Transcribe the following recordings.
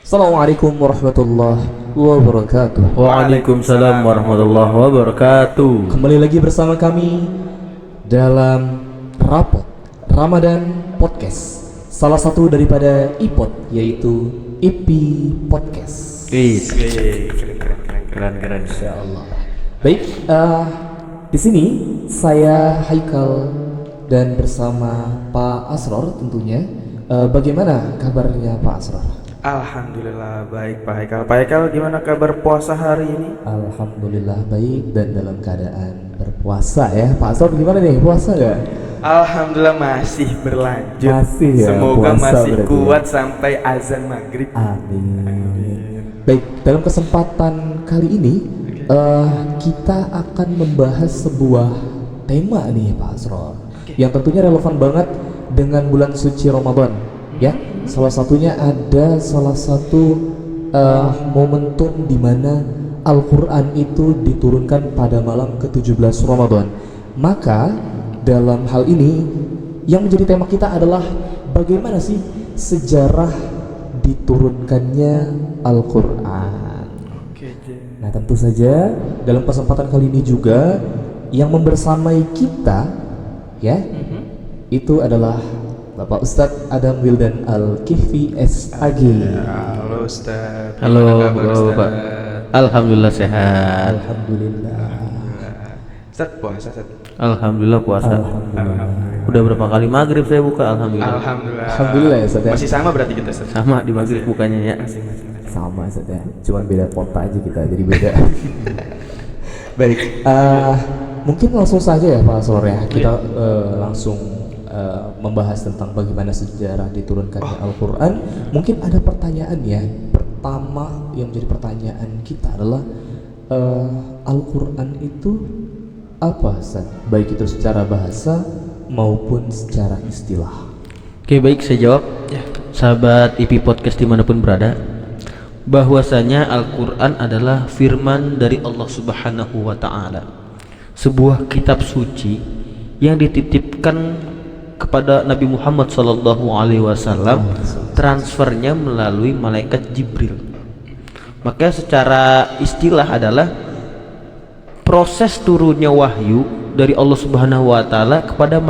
Assalamualaikum warahmatullahi wabarakatuh. Waalaikumsalam warahmatullahi wabarakatuh. Kembali lagi bersama kami dalam Rapot Ramadan Podcast, salah satu daripada iPod, yaitu IP Podcast. Keren. Insyaallah. Baik, di sini saya Haikal dan bersama Pak Asror tentunya. Bagaimana kabarnya Pak Asror? Alhamdulillah baik Pak Haikal. Pak Haikal, gimana kabar puasa hari ini? Alhamdulillah baik dan dalam keadaan berpuasa ya. Pak Asror gimana nih, puasa gak? Alhamdulillah masih berlanjut. Masih ya, Semoga puasa masih berarti kuat ya. sampai azan maghrib. Amin. Baik, dalam kesempatan kali ini kita akan membahas sebuah tema nih Pak Asror, yang tentunya relevan banget dengan bulan suci Ramadan ya. Salah satunya ada salah satu momentum di mana Al-Quran itu diturunkan pada malam ke-17 Ramadan. Maka dalam hal ini yang menjadi tema kita adalah bagaimana sih sejarah diturunkannya Al-Quran. Nah, tentu saja dalam kesempatan kali ini juga yang membersamai kita ya itu adalah Bapak Ustadz Adam Wildan Al-Kihfi SAG. Halo Ustaz. Halo Bapak. Alhamdulillah sehat. Alhamdulillah. Ustaz puasa Ustaz. Alhamdulillah puasa. Alhamdulillah. Udah berapa kali maghrib saya buka? Alhamdulillah. Alhamdulillah ya Ustadz ya. Masih sama berarti kita Ustaz. Sama di maghrib bukanya ya. Masih. Sama Ustadz ya. Cuman beda kota aja kita, jadi beda. Baik, mungkin langsung saja ya Pak Asror ya. Kita langsung membahas tentang bagaimana sejarah diturunkannya Al-Quran. Mungkin ada pertanyaan ya. Pertama yang menjadi pertanyaan kita adalah Al-Quran itu apa Ustaz? Baik itu secara bahasa maupun secara istilah. Oke, baik, saya jawab ya. Sahabat IP Podcast dimanapun berada, bahwasanya Al-Quran adalah firman dari Allah Subhanahu wa Ta'ala, sebuah kitab suci yang dititipkan kepada Nabi Muhammad SAW. Transfernya melalui malaikat Jibril. Maka secara istilah adalah proses turunnya wahyu dari Allah Subhanahu wa Ta'ala kepada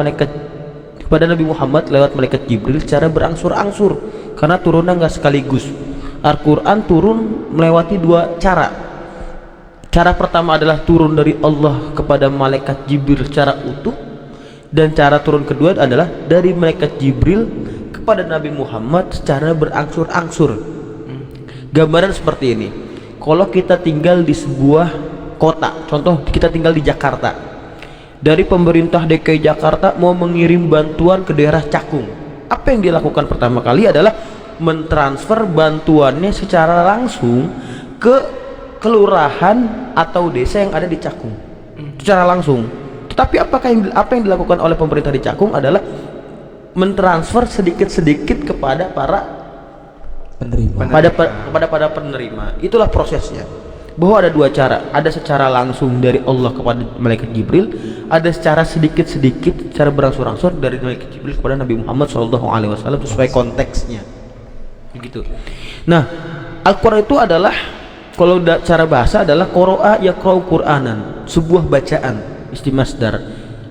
Nabi Muhammad lewat malaikat Jibril secara berangsur-angsur, karena turunnya nggak sekaligus. Al-Quran turun melewati dua cara. Cara pertama adalah turun dari Allah kepada malaikat Jibril secara utuh, dan cara turun kedua adalah dari malaikat Jibril kepada Nabi Muhammad secara berangsur-angsur. Gambaran seperti ini. Kalau kita tinggal di sebuah kota, contoh kita tinggal di Jakarta, dari pemerintah DKI Jakarta mau mengirim bantuan ke daerah Cakung, apa yang dilakukan pertama kali adalah mentransfer bantuannya secara langsung ke kelurahan atau desa yang ada di Cakung, secara langsung. Tetapi apa yang dilakukan oleh pemerintah di Cakung adalah mentransfer sedikit-sedikit kepada para Penerima. kepada penerima. Itulah prosesnya. Bahwa ada dua cara, ada secara langsung dari Allah kepada malaikat Jibril, ada secara sedikit-sedikit, secara berangsur-angsur dari malaikat Jibril kepada Nabi Muhammad SAW sesuai konteksnya. Begitu. Nah, Al-Quran itu adalah, kalau cara bahasa adalah qara'a yaqra'u Qur'anan, sebuah bacaan, istimasdar.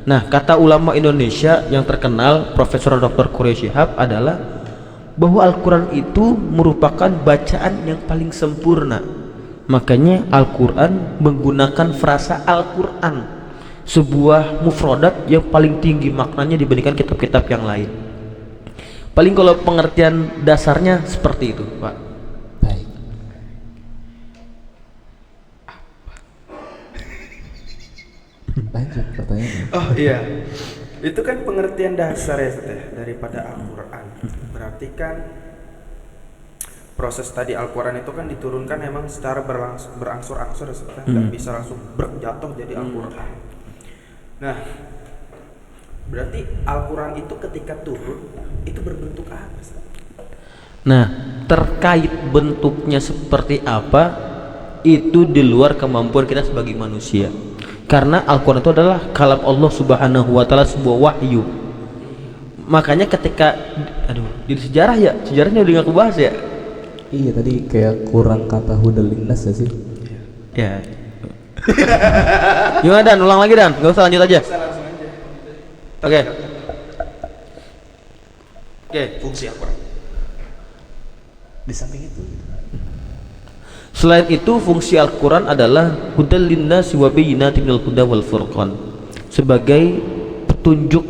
Nah, kata ulama Indonesia yang terkenal Profesor Dr. Quraish Shihab adalah bahwa Al-Quran itu merupakan bacaan yang paling sempurna. Makanya Al-Quran menggunakan frasa Al-Quran, sebuah mufradat yang paling tinggi maknanya dibandingkan kitab-kitab yang lain. Paling kalau pengertian dasarnya seperti itu, Pak. Baik. Lanjut pertanyaannya. Oh iya, itu kan pengertian dasar ya Ustaz, daripada Al-Quran. Berarti kan proses tadi Al-Quran itu kan diturunkan memang secara berangsur-angsur ya Ustaz, nggak bisa langsung jatuh jadi Al-Quran. Nah, berarti Al-Quran itu ketika turun itu berbentuk apa Ustaz? Nah, terkait bentuknya seperti apa, itu di luar kemampuan kita sebagai manusia. Karena Al-Quran itu adalah kalam Allah Subhanahu wa Ta'ala, sebuah wahyu. Makanya ketika di sejarahnya udah nggak kebahas ya. Iya tadi kayak kurang kata hudal linnas ya sih. Ya. Gimana Dan? Ulang lagi Dan? Gak usah, lanjut aja. Oke. Oke. Fungsi Al-Quran. Di samping itu. Selain itu, fungsi Al-Quran adalah hudal linnasi wa bayyinatin minal huda wal furqan, sebagai petunjuk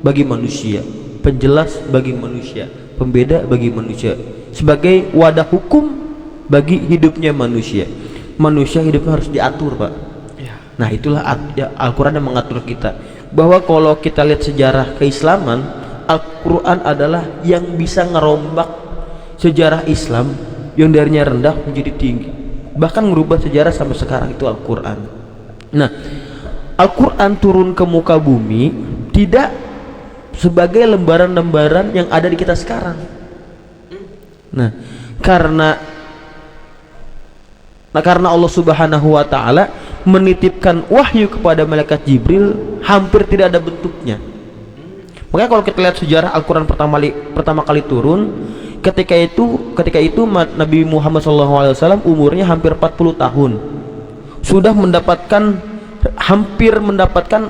bagi manusia, penjelas bagi manusia, pembeda bagi manusia, sebagai wadah hukum bagi hidupnya manusia. Manusia hidupnya harus diatur, Pak. Nah, itulah Al-Quran yang mengatur kita. Bahwa kalau kita lihat sejarah keislaman, Al-Quran adalah yang bisa ngerombak sejarah Islam yang darinya rendah menjadi tinggi, bahkan merubah sejarah sampai sekarang. Itu Al-Quran. Nah, Al-Quran turun ke muka bumi tidak sebagai lembaran-lembaran yang ada di kita sekarang. Nah, karena Allah Subhanahu wa taala menitipkan wahyu kepada malaikat Jibril, hampir tidak ada bentuknya. Makanya kalau kita lihat sejarah Al-Quran pertama kali turun, ketika itu Nabi Muhammad SAW umurnya hampir 40 tahun, sudah hampir mendapatkan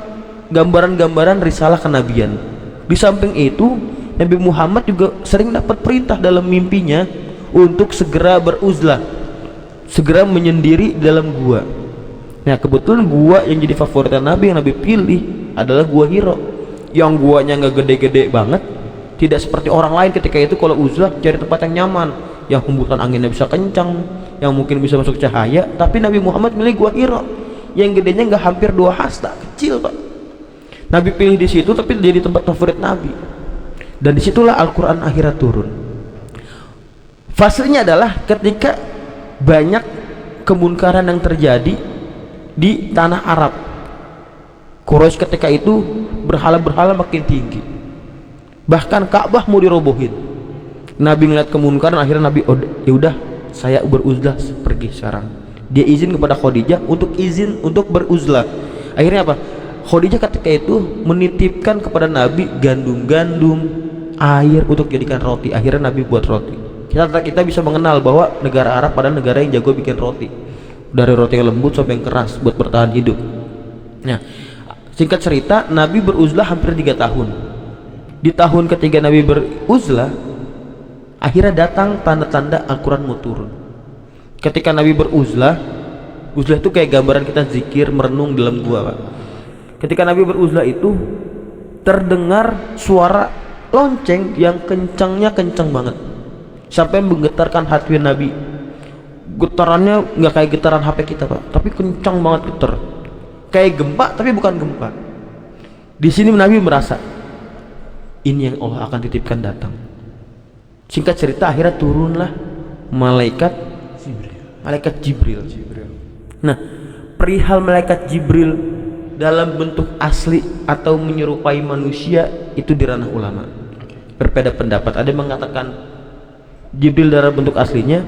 gambaran-gambaran risalah kenabian. Di samping itu, Nabi Muhammad juga sering dapat perintah dalam mimpinya untuk segera beruzlah, segera menyendiri dalam gua. Nah, kebetulan gua yang jadi favorit Nabi, yang Nabi pilih adalah gua Hiro, yang guanya nggak gede-gede banget, tidak seperti orang lain ketika itu kalau uzlah cari tempat yang nyaman, yang hembusan anginnya bisa kencang, yang mungkin bisa masuk cahaya. Tapi Nabi Muhammad milih gua Hiro yang gedenya nggak hampir 2 hasta, kecil, Pak. Nabi pilih di situ, tapi jadi tempat favorit Nabi. Dan disitulah Al-Quran akhirnya turun. Fasenya adalah ketika banyak kemunkaran yang terjadi di tanah Arab. Quraisy ketika itu berhala-berhala makin tinggi, bahkan Ka'bah mau dirobohin. Nabi ngeliat kemunkaran, akhirnya Nabi, oh ya udah, saya beruzlah pergi sekarang. Dia izin kepada Khadijah untuk beruzlah. Akhirnya apa? Khadijah ketika itu menitipkan kepada Nabi gandum-gandum, air untuk jadikan roti. Akhirnya Nabi buat roti. Kita bisa mengenal bahwa negara Arab pada negara yang jago bikin roti, dari roti yang lembut sampai yang keras buat bertahan hidup. Nah, singkat cerita, Nabi beruzlah hampir 3 tahun. Di tahun ketiga Nabi beruzlah, akhirnya datang tanda-tanda Al-Quran mau turun. Ketika Nabi beruzlah itu kayak gambaran kita zikir merenung dalam gua, Pak. Ketika Nabi beruzlah itu terdengar suara lonceng yang kencangnya kencang banget, sampai menggetarkan hati Nabi. Getarannya nggak kayak getaran HP kita, Pak, tapi kencang banget getar, kayak gempa tapi bukan gempa. Di sini Nabi merasa ini yang Allah akan titipkan datang. Singkat cerita, akhirnya turunlah malaikat Jibril. Nah, perihal malaikat Jibril dalam bentuk asli atau menyerupai manusia itu di ranah ulama. Berbeda pendapat. Ada yang mengatakan Jibril dalam bentuk aslinya,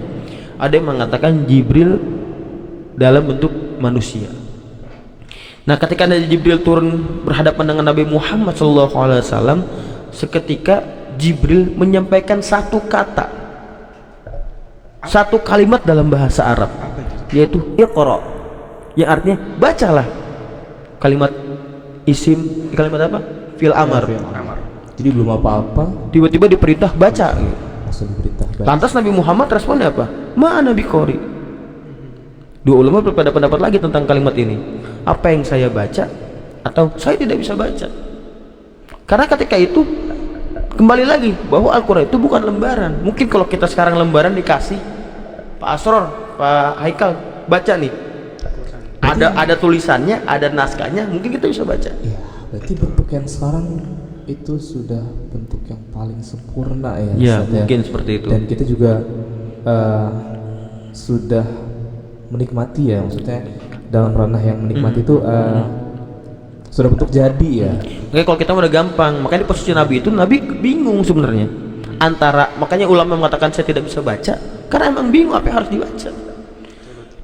ada yang mengatakan Jibril dalam bentuk manusia. Nah, ketika Nabi Jibril turun berhadapan dengan Nabi Muhammad SAW, seketika Jibril menyampaikan satu kata, satu kalimat dalam bahasa Arab, yaitu Iqra, yang artinya bacalah. Kalimat isim, kalimat apa? Fil amar. Jadi belum apa-apa, tiba-tiba diperintah baca. langsung diperintah baca. Lantas Nabi Muhammad responnya apa? Mana biqori. Dua ulama berbeda pendapat lagi tentang kalimat ini. Apa yang saya baca atau saya tidak bisa baca? Karena ketika itu kembali lagi bahwa Al-Quran itu bukan lembaran. Mungkin kalau kita sekarang lembaran dikasih Pak Asror, Pak Haikal, baca nih, ada tulisannya, ada naskahnya, mungkin kita bisa baca. Iya, berarti bentuk yang sekarang itu sudah bentuk yang paling sempurna ya. Ya, Ustaz, mungkin ya. seperti itu. Dan kita juga sudah menikmati ya, maksudnya dalam ranah yang menikmati itu sudah bentuk jadi ya. Makanya kalau kita udah gampang, makanya di posisi Nabi itu Nabi bingung sebenarnya antara, makanya ulama mengatakan saya tidak bisa baca karena emang bingung apa yang harus dibaca.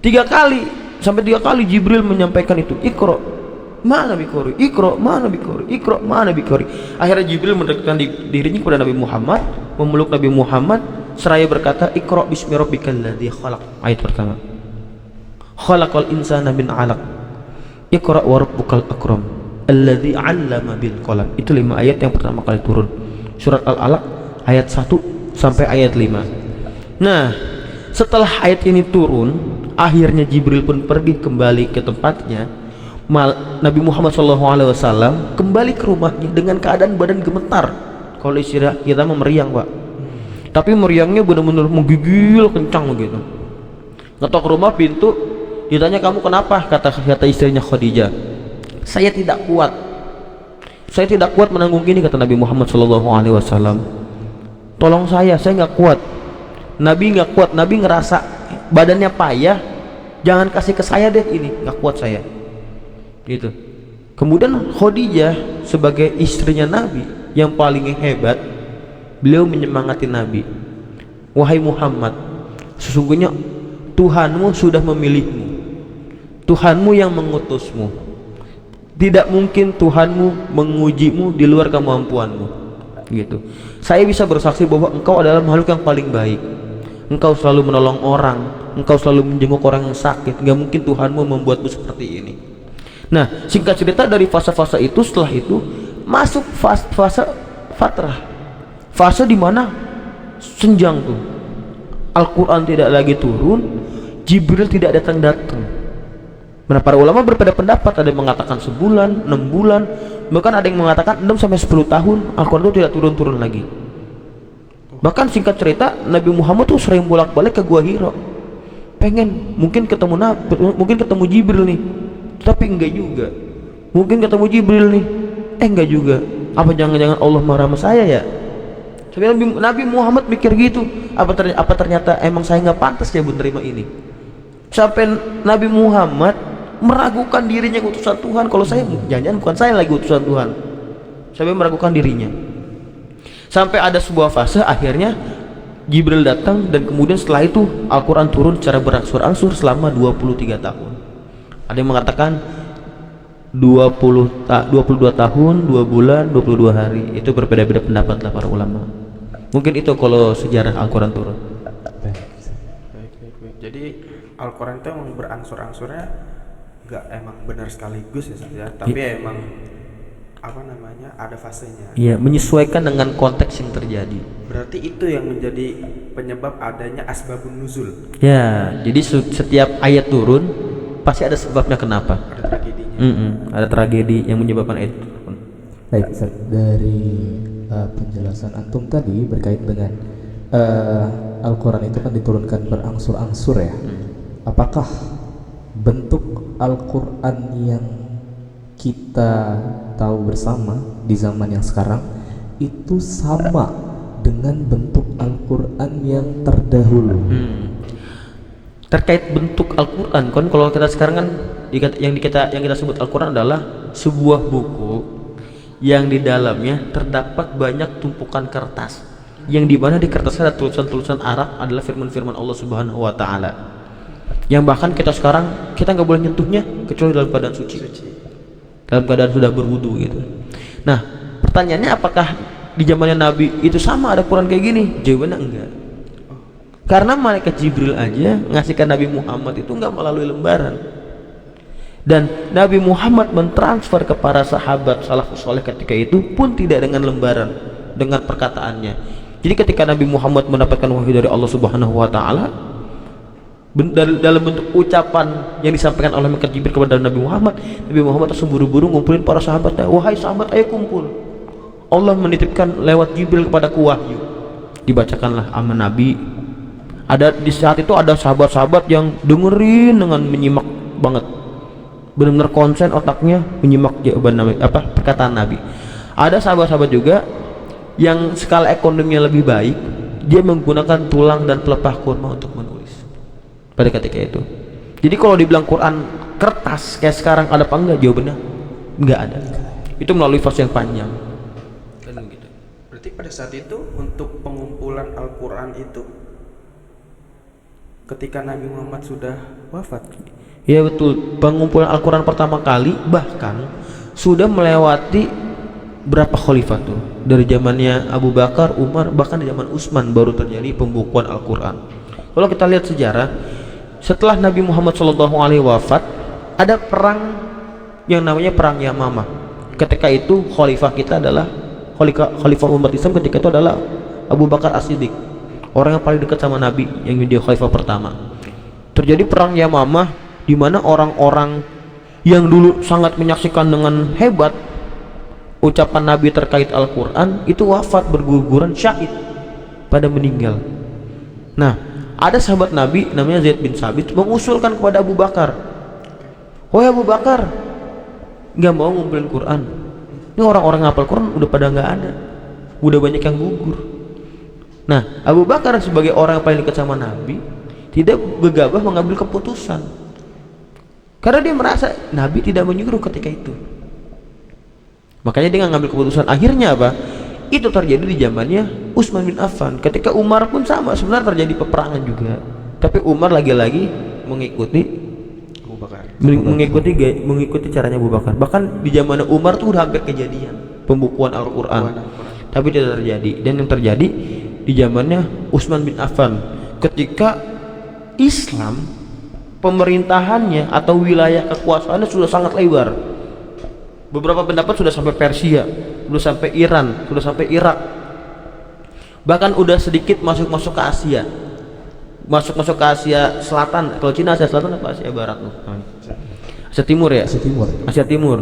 3 kali Jibril menyampaikan itu, Iqra mana biqori, Iqra mana biqori, Iqra mana biqori. Akhirnya Jibril mendekatkan dirinya kepada Nabi Muhammad, memeluk Nabi Muhammad, seraya berkata, Iqra bismi rabbikal ladzi khalaq. Ayat pertama. Khalaqal insana min 'alaq. Iqra wa rabbukal akram alladzi 'allama bil qalam. Itu 5 ayat yang pertama kali turun. Surat Al-Alaq ayat 1 sampai ayat 5. Nah, setelah ayat ini turun, akhirnya Jibril pun pergi kembali ke tempatnya. Nabi Muhammad SAW kembali ke rumahnya dengan keadaan badan gemetar. Kalau istilah kita meriang, Pak. Tapi meriangnya benar-benar menggigil kencang begitu. Ngetok rumah pintu, ditanya, kamu kenapa? Kata istrinya Khadijah, saya tidak kuat. Saya tidak kuat menanggung ini, kata Nabi Muhammad SAW. Tolong saya nggak kuat. Nabi nggak kuat, Nabi ngerasa badannya payah. Jangan kasih ke saya deh, ini nggak kuat saya. Gitu. Kemudian Khadijah sebagai istrinya Nabi yang paling hebat, beliau menyemangati Nabi. Wahai Muhammad, sesungguhnya Tuhanmu sudah memilihmu. Tuhanmu yang mengutusmu. Tidak mungkin Tuhanmu mengujimu di luar kemampuanmu. Gitu. Saya bisa bersaksi bahwa engkau adalah makhluk yang paling baik. Engkau selalu menolong orang, engkau selalu menjenguk orang yang sakit. Gak mungkin Tuhanmu membuatmu seperti ini. Nah, singkat cerita dari fase-fase itu, setelah itu masuk fase fatrah, fase dimana senjang tuh. Al-Quran tidak lagi turun, Jibril tidak datang-datang. Nah, para ulama berbeda pendapat, ada yang mengatakan sebulan, 6 bulan, bahkan ada yang mengatakan 6 sampai 10 tahun Al-Quran itu tidak turun-turun lagi. Bahkan singkat cerita, Nabi Muhammad tuh sering bolak-balik ke Gua Hira, pengen mungkin ketemu mungkin ketemu Jibril nih, tapi enggak juga. Mungkin ketemu Jibril nih, enggak juga. Apa jangan-jangan Allah marah sama saya ya? Tapi Nabi Muhammad mikir gitu. Apa ternyata emang saya nggak pantas ya menerima ini? Sampai Nabi Muhammad meragukan dirinya utusan Tuhan. Kalau saya, jangan-jangan bukan saya lagi utusan Tuhan. Sampai meragukan dirinya. Sampai ada sebuah fase akhirnya Jibril datang, dan kemudian setelah itu Al-Quran turun secara berangsur-angsur selama 23 tahun. Ada yang mengatakan 22 tahun, 2 bulan, 22 hari. Itu berbeda-beda pendapat lah para ulama. Mungkin itu kalau sejarah Al-Quran turun. Baik. Jadi Al-Quran itu emang berangsur-angsurnya nggak emang benar sekaligus ya, tapi emang ada fasenya. Iya, menyesuaikan dengan konteks yang terjadi. Berarti itu yang menjadi penyebab adanya asbabun nuzul. Ya, jadi setiap ayat turun pasti ada sebabnya kenapa. Ada tragedinya. Ada tragedi yang menyebabkan ayat turun. Baik, Ustaz, dari penjelasan antum tadi berkait dengan Al-Quran itu kan diturunkan berangsur-angsur ya. Apakah bentuk Al-Quran yang kita tahu bersama di zaman yang sekarang itu sama dengan bentuk Al-Quran yang terdahulu? Terkait bentuk Al-Quran, kan kalau kita sekarang kan yang kita sebut Al-Quran adalah sebuah buku yang di dalamnya terdapat banyak tumpukan kertas, yang dimana di kertasnya ada tulisan-tulisan Arab adalah firman-firman Allah Subhanahu Wa Taala, yang bahkan kita sekarang kita nggak boleh nyentuhnya kecuali dalam keadaan suci, dalam keadaan sudah berwudu gitu. Nah, pertanyaannya apakah di zamannya Nabi itu sama ada Quran kayak gini? Jawabannya enggak. Karena malaikat Jibril aja ngasihkan Nabi Muhammad itu enggak melalui lembaran. Dan Nabi Muhammad mentransfer ke para sahabat salafus saleh ketika itu pun tidak dengan lembaran, dengan perkataannya. Jadi ketika Nabi Muhammad mendapatkan wahyu dari Allah Subhanahu Wa Taala dalam bentuk ucapan yang disampaikan oleh malaikat Jibril kepada Nabi Muhammad langsung buru-buru ngumpulin para sahabatnya. Wahai sahabat, ayo kumpul. Allah menitipkan lewat Jibril kepadaku wahyu. Dibacakanlah sama Nabi. Ada di saat itu ada sahabat-sahabat yang dengerin dengan menyimak banget, benar-benar konsen otaknya menyimak jawaban Nabi, perkataan Nabi. Ada sahabat-sahabat juga yang skala ekonominya lebih baik, dia menggunakan tulang dan pelepah kurma untuk menulis pada ketika itu. Jadi kalau dibilang Quran kertas kayak sekarang ada apa enggak? Jawabannya enggak ada. Itu melalui fase yang panjang. Dan gitu. Berarti pada saat itu untuk pengumpulan Al-Quran itu ketika Nabi Muhammad sudah wafat. Ya betul, pengumpulan Al-Quran pertama kali bahkan sudah melewati berapa khalifah tuh? Dari zamannya Abu Bakar, Umar, bahkan di zaman Utsman baru terjadi pembukuan Al-Quran. Kalau kita lihat sejarah, setelah Nabi Muhammad SAW wafat, ada perang yang namanya perang Yamamah. Ketika itu khalifah kita adalah khalifah umat Islam ketika itu adalah Abu Bakar As-Siddiq, orang yang paling dekat sama Nabi, yang menjadi khalifah pertama. Terjadi perang Yamamah di mana orang-orang yang dulu sangat menyaksikan dengan hebat ucapan Nabi terkait Al-Quran itu wafat berguguran syahid, pada meninggal. Nah, ada sahabat Nabi namanya Zaid bin Sabit mengusulkan kepada Abu Bakar, "Wahai Abu Bakar, nggak mau ngumpulin Quran? Ini orang-orang ngapal Quran udah pada nggak ada, udah banyak yang gugur." Nah, Abu Bakar sebagai orang yang paling dekat sama Nabi tidak gegabah mengambil keputusan karena dia merasa Nabi tidak menyuruh ketika itu. Makanya dia nggak ngambil keputusan. Akhirnya apa? Itu terjadi di zamannya Utsman bin Affan. Ketika Umar pun sama, sebenarnya terjadi peperangan juga. Tapi Umar lagi-lagi mengikuti Abu Bakar. mengikuti caranya Abu Bakar. Bahkan di zaman Umar tuh udah hampir kejadian pembukuan Al-Quran, tapi tidak terjadi. Dan yang terjadi di zamannya Utsman bin Affan, ketika Islam pemerintahannya atau wilayah kekuasaannya sudah sangat lebar. Beberapa pendapat sudah sampai Persia, sudah sampai Iran, sudah sampai Irak, bahkan udah sedikit masuk ke Asia, masuk ke Asia Selatan. Kalau Cina Asia Selatan apa Asia Barat tuh? Asia Timur ya? Asia Timur.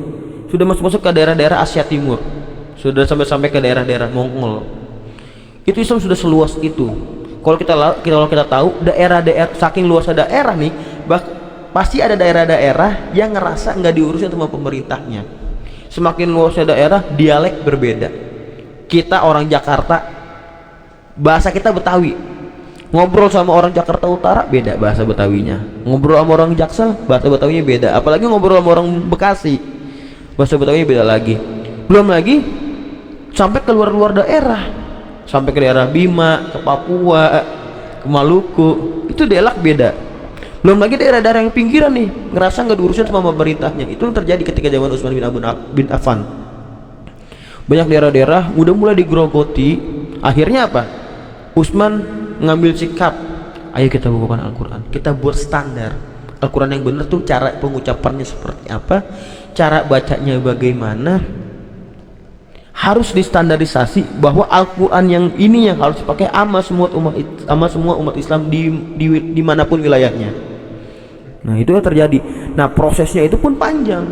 Sudah masuk ke daerah-daerah Asia Timur, sudah sampai ke daerah-daerah Mongol. Itu Islam sudah seluas itu. Kalau kita tahu daerah-daerah, saking luasnya daerah nih, pasti ada daerah-daerah yang ngerasa nggak diurusin sama pemerintahnya. Semakin luasnya daerah, dialek berbeda. Kita orang Jakarta, bahasa kita Betawi. Ngobrol sama orang Jakarta Utara beda bahasa Betawinya. Ngobrol sama orang Jaksel, bahasa Betawinya beda. Apalagi ngobrol sama orang Bekasi, bahasa Betawinya beda lagi. Belum lagi sampai ke luar daerah, sampai ke daerah Bima, ke Papua, ke Maluku, itu dialek beda. Belum lagi daerah-daerah yang pinggiran nih, ngerasa nggak diurusin sama pemerintahnya. Itu yang terjadi ketika zaman Utsman bin Affan. Banyak daerah-daerah udah mulai digerogoti. Akhirnya apa? Utsman ngambil sikap, ayo kita bukukan Al-Quran, kita buat standar Al-Quran yang benar tuh, cara pengucapannya seperti apa, cara bacanya bagaimana, harus distandarisasi bahwa Al-Quran yang ini yang harus dipakai sama semua umat Islam dimanapun wilayahnya. Nah, itu yang terjadi. Nah, prosesnya itu pun panjang.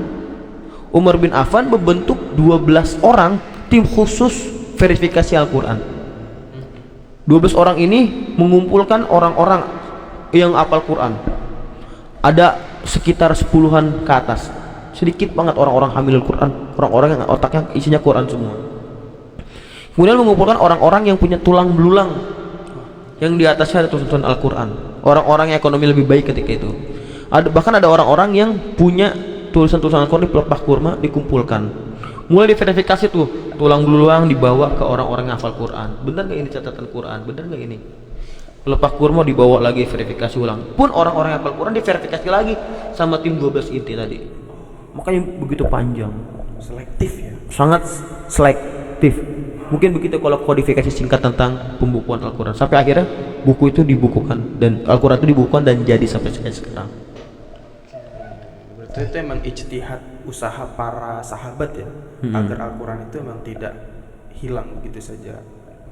Umar bin Affan membentuk 12 orang tim khusus verifikasi Al-Quran. 12 orang ini mengumpulkan orang-orang yang hafal Quran. Ada sekitar 10-an ke atas. Sedikit banget orang-orang hamil Quran, orang-orang yang otaknya isinya Quran semua. Kemudian mengumpulkan orang-orang yang punya tulang belulang, yang di atasnya ada tulisan Al-Quran. Orang-orang yang ekonomi lebih baik ketika itu. Bahkan ada orang-orang yang punya tulisan-tulisan Al-Quran di pelepah kurma dikumpulkan. Mulai diverifikasi tuh, tulang belulang dibawa ke orang-orang yang hafal Quran. Benar nggak ini catatan Quran? Benar nggak ini? Pelepah kurma dibawa lagi, verifikasi ulang. Pun orang-orang yang hafal Quran diverifikasi lagi sama tim 12 inti tadi. Makanya begitu panjang. Selektif ya. Sangat selektif. Mungkin begitu kalau kodifikasi singkat tentang pembukuan Al-Quran. Sampai akhirnya buku itu dibukukan dan Al-Quran itu dibukukan dan jadi sampai sekarang. Berarti itu emang ijtihad usaha para sahabat ya, agar Al-Quran itu memang tidak hilang begitu saja.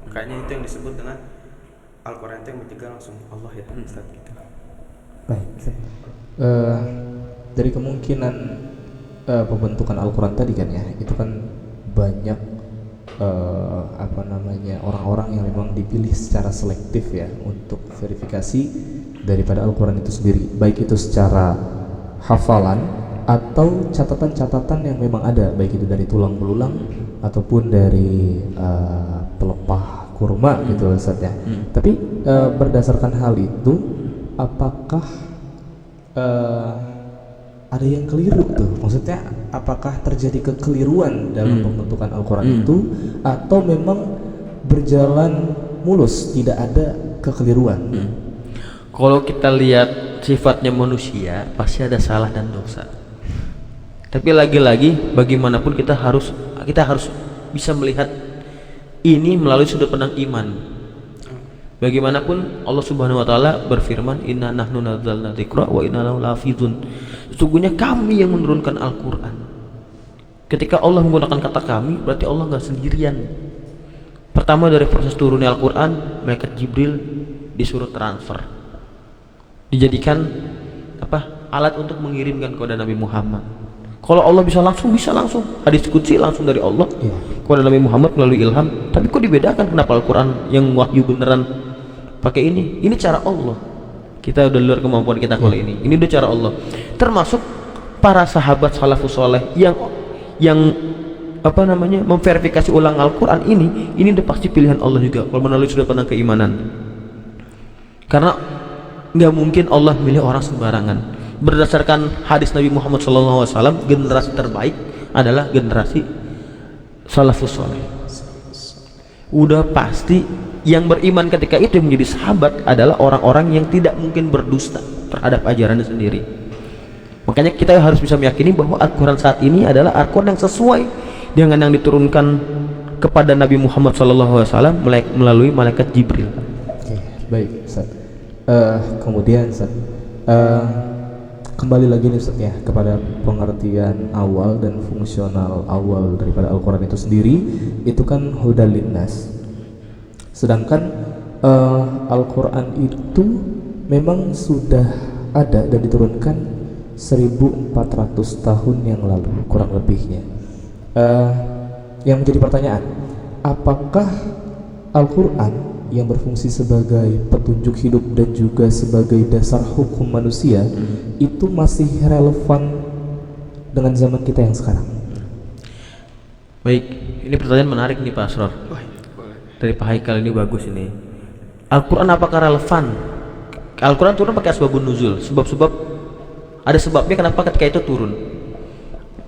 Makanya itu yang disebut dengan Al-Quran itu yang mencegah langsung Allah ya Ustaz gitu. Baik. Dari kemungkinan pembentukan Al-Quran tadi kan ya, itu kan banyak orang-orang yang memang dipilih secara selektif ya untuk verifikasi daripada Al-Quran itu sendiri, baik itu secara hafalan atau catatan-catatan yang memang ada, baik itu dari tulang belulang ataupun dari pelepah kurma gitu Ustaz ya. Tapi berdasarkan hal itu, apakah ada yang keliru tuh? Maksudnya apakah terjadi kekeliruan dalam pembentukan Al-Quran itu, atau memang berjalan mulus, tidak ada kekeliruan? Kalau kita lihat sifatnya manusia, pasti ada salah dan dosa. Tapi lagi-lagi bagaimanapun kita harus bisa melihat ini melalui sudut pandang iman. Bagaimanapun Allah Subhanahu wa taala berfirman, "Inna nahnu nazzalna dzikra wa inna lahu lahafizun." Sesungguhnya kami yang menurunkan Al-Qur'an. Ketika Allah menggunakan kata kami, berarti Allah enggak sendirian. Pertama dari proses turunnya Al-Qur'an, malaikat Jibril disuruh transfer. Dijadikan alat untuk mengirimkan kepada Nabi Muhammad. Kalau Allah bisa langsung, hadis qudsi langsung dari Allah kepada Nabi Muhammad melalui ilham. Tapi kok dibedakan kenapa Al-Quran yang wahyu beneran pakai ini? Ini cara Allah. Kita udah luar kemampuan kita kalau ini udah cara Allah. Termasuk para sahabat salafus soleh yang memverifikasi ulang Al-Quran ini udah pasti pilihan Allah juga kalau melalui sudut pandang keimanan. Karena nggak mungkin Allah milih orang sembarangan. Berdasarkan hadis Nabi Muhammad SAW, generasi terbaik adalah generasi salafus soleh. Udah pasti yang beriman ketika itu menjadi sahabat adalah orang-orang yang tidak mungkin berdusta terhadap ajarannya sendiri. Makanya kita harus bisa meyakini bahwa Al-Quran saat ini adalah Al-Quran yang sesuai dengan yang diturunkan kepada Nabi Muhammad SAW melalui malaikat Jibril. Oke, baik Ustaz. Kemudian Ustaz, kembali lagi nih Ustaz ya kepada pengertian awal dan fungsional awal daripada Al-Quran itu sendiri, itu kan hudal linnas. Sedangkan Al-Quran itu memang sudah ada dan diturunkan 1400 tahun yang lalu kurang lebihnya. Yang menjadi pertanyaan, apakah Al-Quran yang berfungsi sebagai petunjuk hidup dan juga sebagai dasar hukum manusia itu masih relevan dengan zaman kita yang sekarang? Baik, ini pertanyaan menarik nih Pak Asror. Dari Pak Haikal ini bagus ini. Al-Quran apakah relevan? Al-Quran turun pakai asbabun nuzul, sebab-sebab ada sebabnya kenapa ketika itu turun.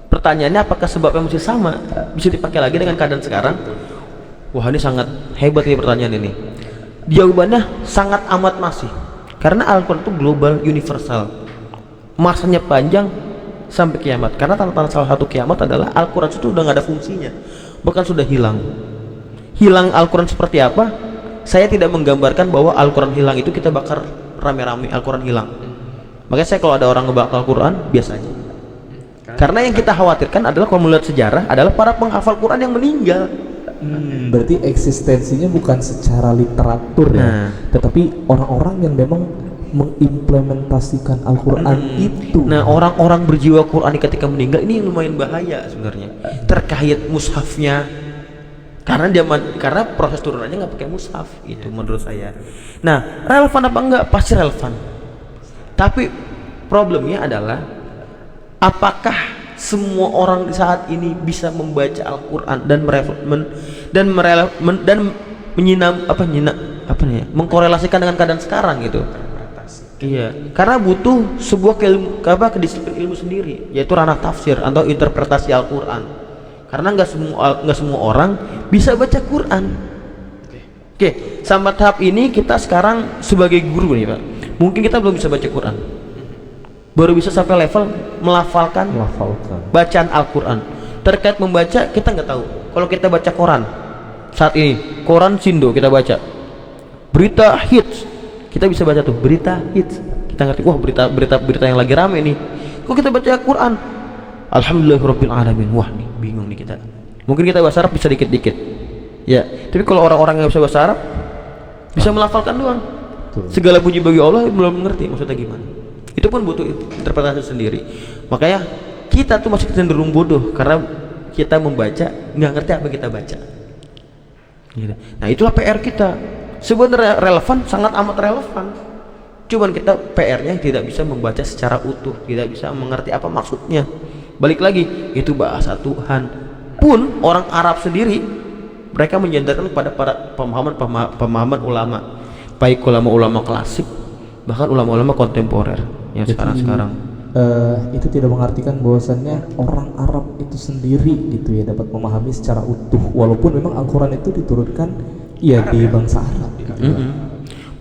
Pertanyaannya apakah sebabnya masih sama, bisa dipakai lagi dengan keadaan sekarang? Wah, ini sangat hebat nih pertanyaan ini. Jawabannya sangat amat masih, karena Al-Quran itu global, universal, masanya panjang sampai kiamat. Karena tanda-tanda salah satu kiamat adalah Al-Quran itu udah nggak ada fungsinya, bahkan sudah hilang. Al-Quran seperti apa? Saya tidak menggambarkan bahwa Al-Quran hilang itu kita bakar rame-rame Al-Quran hilang. Makanya saya kalau ada orang ngebakar Al-Quran biasa aja. Karena yang kita khawatirkan adalah kalau melihat sejarah adalah para penghafal Quran yang meninggal. Berarti eksistensinya bukan secara literatur ya, tetapi orang-orang yang memang mengimplementasikan Al-Quran itu. Nah, orang-orang berjiwa Qurani ketika meninggal ini lumayan bahaya sebenarnya terkait mushafnya. Karena proses turunannya nggak pakai mushaf itu menurut saya. Nah, relevan apa enggak? Pasti relevan. Tapi problemnya adalah apakah semua orang di saat ini bisa membaca Al-Quran dan mengkorelasikan dengan keadaan sekarang gitu. Iya, karena butuh sebuah kedisiplin ilmu sendiri, yaitu ranah tafsir atau interpretasi Al-Quran. Karena nggak semua orang bisa baca Quran. Oke, sampai tahap ini kita sekarang sebagai guru nih Pak, mungkin kita belum bisa baca Quran, baru bisa sampai level melafalkan bacaan Al-Quran. Terkait membaca kita nggak tahu. Kalau kita baca Quran saat ini, Quran Sindo kita baca, berita hits kita bisa baca tuh, berita hits kita ngerti, wah berita yang lagi rame nih. Kok kita baca Quran Alhamdulillahirabbil alamin, wah nih bingung nih kita. Mungkin kita bahasa Arab bisa dikit-dikit ya, tapi kalau orang-orang yang bisa bahasa Arab bisa melafalkan doang. Segala puji bagi Allah, belum mengerti maksudnya gimana. Itu pun butuh interpretasi sendiri. Makanya kita tuh masih cenderung bodoh karena kita membaca nggak ngerti apa yang kita baca gitu. Nah, itulah PR kita. Sebenarnya relevan, sangat amat relevan, cuman kita PR-nya tidak bisa membaca secara utuh, tidak bisa mengerti apa maksudnya. Balik lagi, itu bahasa Tuhan pun orang Arab sendiri mereka menyandarkan kepada para pemahaman ulama, baik ulama klasik bahkan ulama-ulama kontemporer yang sekarang. Itu tidak mengartikan bahwasannya orang Arab itu sendiri gitu ya dapat memahami secara utuh, walaupun memang Al-Quran itu diturunkan ya di bangsa Arab gitu.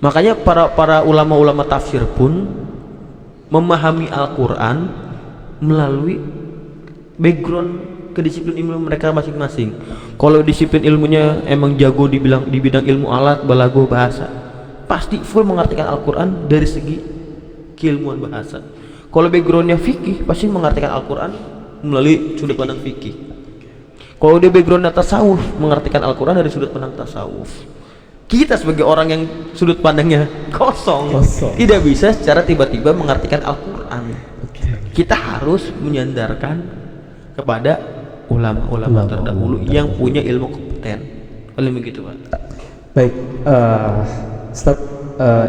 Makanya para ulama-ulama tafsir pun memahami Al-Quran melalui background ke disiplin ilmu mereka masing-masing. Kalau disiplin ilmunya emang jago di bidang ilmu alat, balago, bahasa, pasti full mengartikan Al-Quran dari segi keilmuan bahasa. Kalau backgroundnya fikih, pasti mengartikan Al-Quran melalui sudut pandang fikih. Kalau dia backgroundnya tasawuf, mengartikan Al-Quran dari sudut pandang tasawuf. Kita sebagai orang yang sudut pandangnya kosong. Tidak bisa secara tiba-tiba mengartikan Al-Quran. Kita harus menyandarkan kepada ulama-ulama terdahulu yang punya ilmu kompeten. Oleh begitu, Pak. Baik, Ustaz,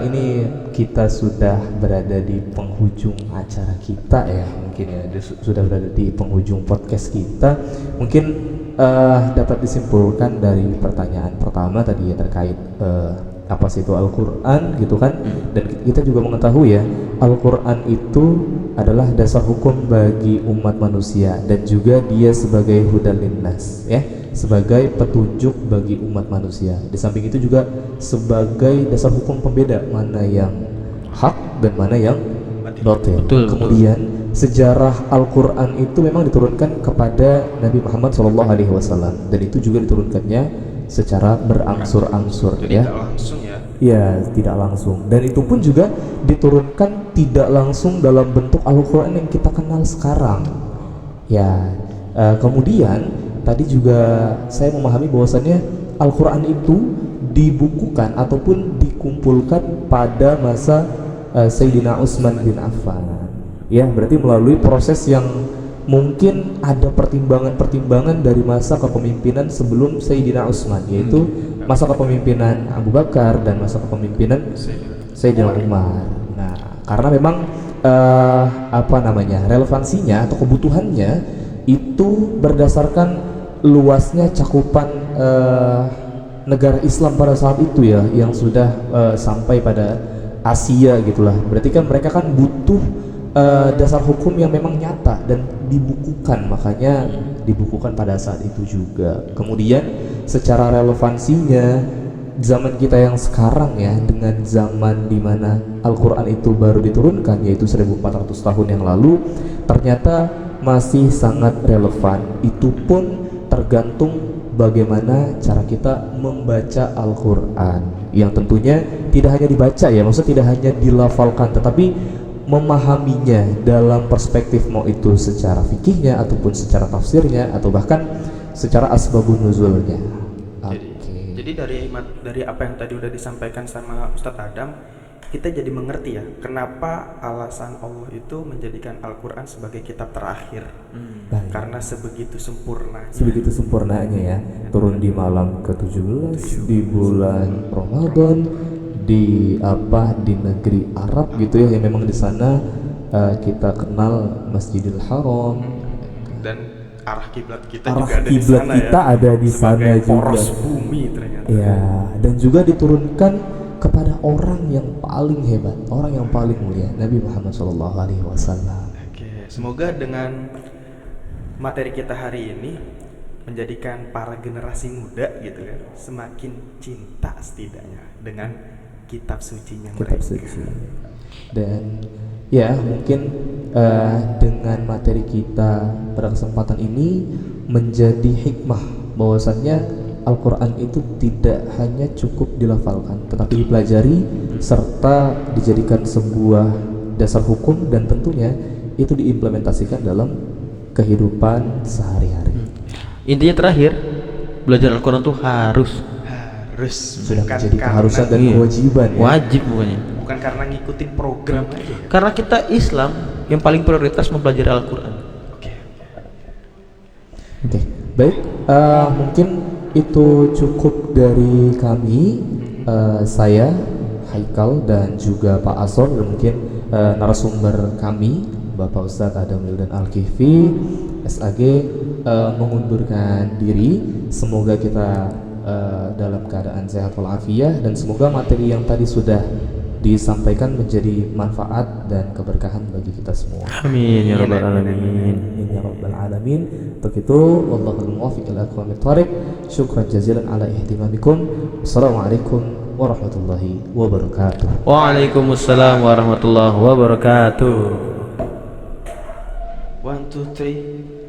ini kita sudah berada di penghujung acara kita ya, mungkin ya, sudah berada di penghujung podcast kita. Mungkin dapat disimpulkan dari pertanyaan pertama tadi ya terkait apa sih itu Al-Quran gitu kan, dan kita juga mengetahui ya Al-Quran itu adalah dasar hukum bagi umat manusia dan juga dia sebagai hudan linnas ya, sebagai petunjuk bagi umat manusia. Di samping itu juga sebagai dasar hukum pembeda mana yang hak dan mana yang batil. Kemudian sejarah Al-Quran itu memang diturunkan kepada Nabi Muhammad SAW dan itu juga diturunkannya secara berangsur-angsur ya. Tidak langsung ya. Ya, tidak langsung. Dan itu pun juga diturunkan tidak langsung dalam bentuk Al-Quran yang kita kenal sekarang. Ya, kemudian tadi juga saya memahami bahwasannya Al-Quran itu dibukukan ataupun dikumpulkan pada masa Sayyidina Utsman bin Affan. Ya, berarti melalui proses yang mungkin ada pertimbangan-pertimbangan dari masa kepemimpinan sebelum Sayyidina Utsman, yaitu masa kepemimpinan Abu Bakar dan masa kepemimpinan Sayyidina Umar. Nah, karena memang relevansinya atau kebutuhannya itu berdasarkan luasnya cakupan negara Islam pada saat itu ya, yang sudah sampai pada Asia gitulah. Berarti kan mereka kan butuh dasar hukum yang memang nyata dan dibukukan, makanya dibukukan pada saat itu juga. Kemudian secara relevansinya zaman kita yang sekarang ya dengan zaman dimana Al-Quran itu baru diturunkan yaitu 1400 tahun yang lalu, ternyata masih sangat relevan. Itu pun tergantung bagaimana cara kita membaca Al-Quran, yang tentunya tidak hanya dibaca ya, maksudnya tidak hanya dilafalkan, tetapi memahaminya dalam perspektif mau itu secara fikihnya ataupun secara tafsirnya atau bahkan secara asbabun nuzulnya. Jadi dari apa yang tadi udah disampaikan sama Ustadz Adam, kita jadi mengerti ya kenapa alasan Allah itu menjadikan Al-Quran sebagai kitab terakhir. Karena sebegitu sempurnanya ya, turun di malam ke-17 di bulan Ramadan di negeri Arab gitu ya, yang memang di sana kita kenal Masjidil Haram dan arah kiblat kita ada di sana juga. Poros bumi ternyata. Ya, dan juga diturunkan kepada orang yang paling hebat, orang yang paling mulia, Nabi Muhammad SAW. Oke, semoga dengan materi kita hari ini menjadikan para generasi muda gitu kan semakin cinta setidaknya dengan kitab sucinya mereka. Dan ya mungkin dengan materi kita pada kesempatan ini menjadi hikmah bahwasannya Al-Quran itu tidak hanya cukup dilafalkan tetapi dipelajari serta dijadikan sebuah dasar hukum dan tentunya itu diimplementasikan dalam kehidupan sehari-hari. Intinya terakhir, belajar Al-Quran itu harus sudah menjadi keharusan dan kewajiban ya? Wajib pokoknya. Bukan karena ngikutin program aja ya? Karena kita Islam yang paling prioritas mempelajari Al-Quran. Oke. Baik, mungkin itu cukup dari kami, saya Haikal dan juga Pak Asor, dan mungkin narasumber kami Bapak Ustadz Adam Wildan Al-Kifli SAG mengundurkan diri. Semoga kita dalam keadaan sehat walafiat dan semoga materi yang tadi sudah disampaikan menjadi manfaat dan keberkahan bagi kita semua. Amin ya rabbal alamin. Amin ya rabbal alamin. Untuk itu wallahul muwaffiq ila aqwamit thoriq. Syukran jazilan ala ihtimamikum. Assalamualaikum warahmatullahi wabarakatuh. Waalaikumsalam warahmatullahi wabarakatuh. 1 2 3